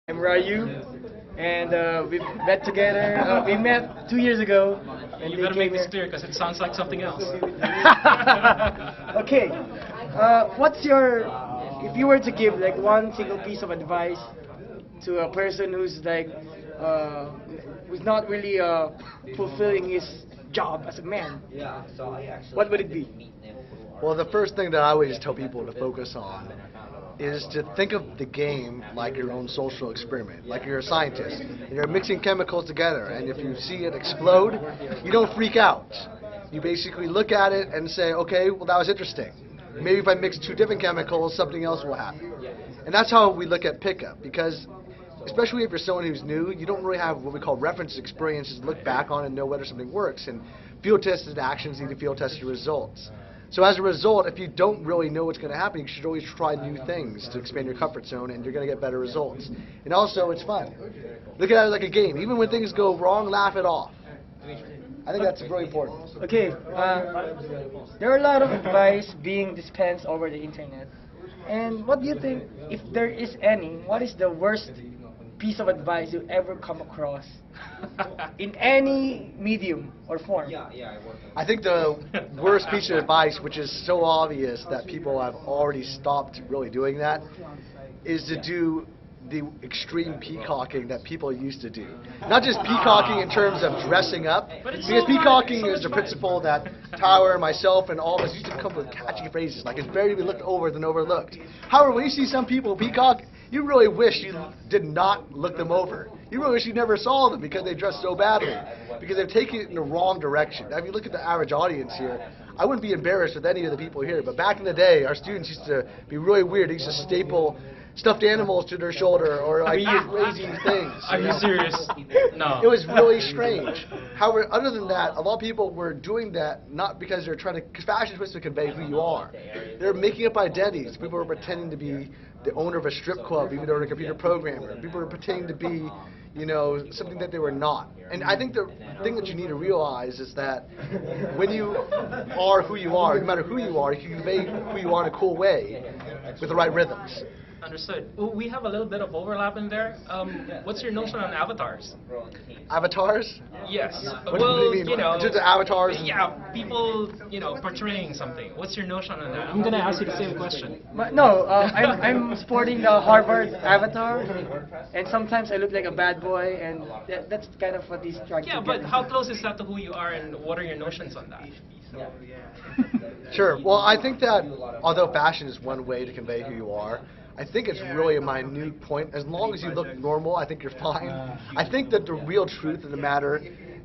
I'm Ryu, and we met together. We met 2 years ago. And You they better make came this here. clear because it sounds like something else. Okay, what's your, if you were to give like one single piece of advice to a person who's like, who's not really fulfilling his job as a man, what would it be? Well, the first thing that I always tell people to focus on is to think of the game like your own social experiment, like you're a scientist, and you're mixing chemicals together, and if you see it explode, you don't freak out. You basically look at it and say, okay, well, that was interesting. Maybe if I mix two different chemicals, something else will happen. And that's how we look at pickup, because especially if you're someone who's new, you don't really have what we call reference experiences to look back on and know whether something works, and field-tested actions need to field-tested results. So as a result, if you don't really know what's going to happen, you should always try new things to expand your comfort zone, and you're going to get better results. And also, it's fun. Look at it like a game. Even when things go wrong, laugh it off. I think that's really important. Okay, there are a lot of advice being dispensed over the internet. And what do you think, if there is any, what is the worst piece of advice you ever come across in any medium or form? I think the worst piece of advice, which is so obvious that people have already stopped really doing that, is to do the extreme peacocking that people used to do. Not just peacocking in terms of dressing up, because peacocking is the principle that Tyler, myself, and all of us used to come up with catchy phrases, like it's better to be looked over than overlooked. However, when you see some people peacock, you really wish you did not look them over. You really wish you never saw them because they dress so badly, because they're taking it in the wrong direction. Now, if you look at the average audience here, I wouldn't be embarrassed with any of the people here, but back in the day, our students used to be really weird. They used to staple stuffed animals to their shoulder or like crazy things. Are you serious? No. It was really strange. However, other than that, a lot of people were doing that not because they're trying to, because fashion is supposed to convey who you are. They're making up identities. People were pretending to be the owner of a strip club, even though they're a computer programmer. People were pretending to be, you know, something that they were not. And I think the thing that you need to realize is that when you are who you are, no matter who you are, you can convey who you are in a cool way with the right rhythms. Understood. Well, we have a little bit of overlap in there. What's your notion on avatars? Avatars? Yes. What Well, do you mean? you know, Just the avatars? yeah, people, you know, portraying something. What's your notion on that? I'm going to ask you the same question. But no, I'm sporting the Harvard avatar, and sometimes I look like a bad boy, and that's kind of what he's trying Yeah, to but get. how close is that to who you are, and what are your notions on that? Sure. Well, I think that although fashion is one way to convey who you are, I think it's really a minute point. As long as you look normal, I think you're fine. I think that the real truth of the matter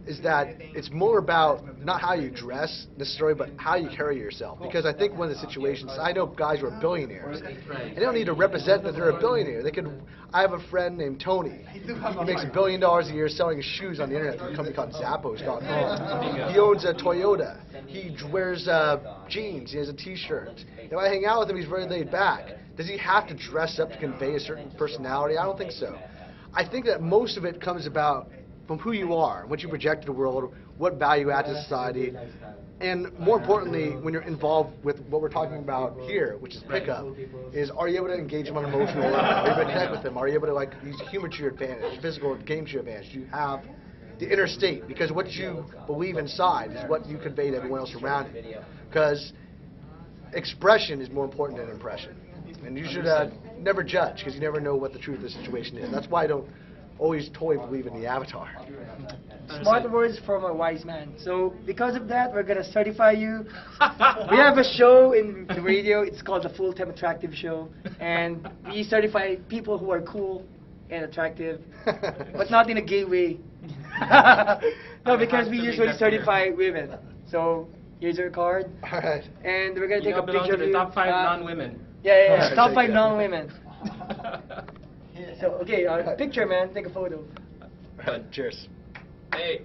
is that it's more about not how you dress necessarily, but how you carry yourself. Because I think one of the situations, I know guys who are billionaires, and they don't need to represent that they're a billionaire. They could. I have a friend named Tony. He makes $1 billion a year selling shoes on the internet through a company called Zappos.com. He owns a Toyota. He wears jeans. He has a T-shirt. If I hang out with him, he's very laid back. Does he have to dress up to convey a certain personality? I don't think so. I think that most of it comes about from who you are, what you project to the world, what value you add to society, and more importantly, when you're involved with what we're talking about here, which is pickup, is are you able to engage them on an emotional level? Are you able to connect with them? Are you able to like use humor to your advantage, physical game to your advantage? Do you have the inner state? Because what you believe inside is what you convey to everyone else around you. Because expression is more important than impression. And you should never judge, because you never know what the truth of the situation is. That's why I don't always totally believe in the avatar. Smart words from a wise man. So because of that, we're gonna certify you. We have a show in the radio. It's called the Full Time Attractive Show, and we certify people who are cool and attractive, but not in a gay way. No, because we usually certify women. So here's your card, All right. and we're gonna You take a now belong picture to of the you. top 5 non-women. Yeah. Top Take 5 that. non-women. So okay, picture, man. Take a photo. All right. Cheers. Hey.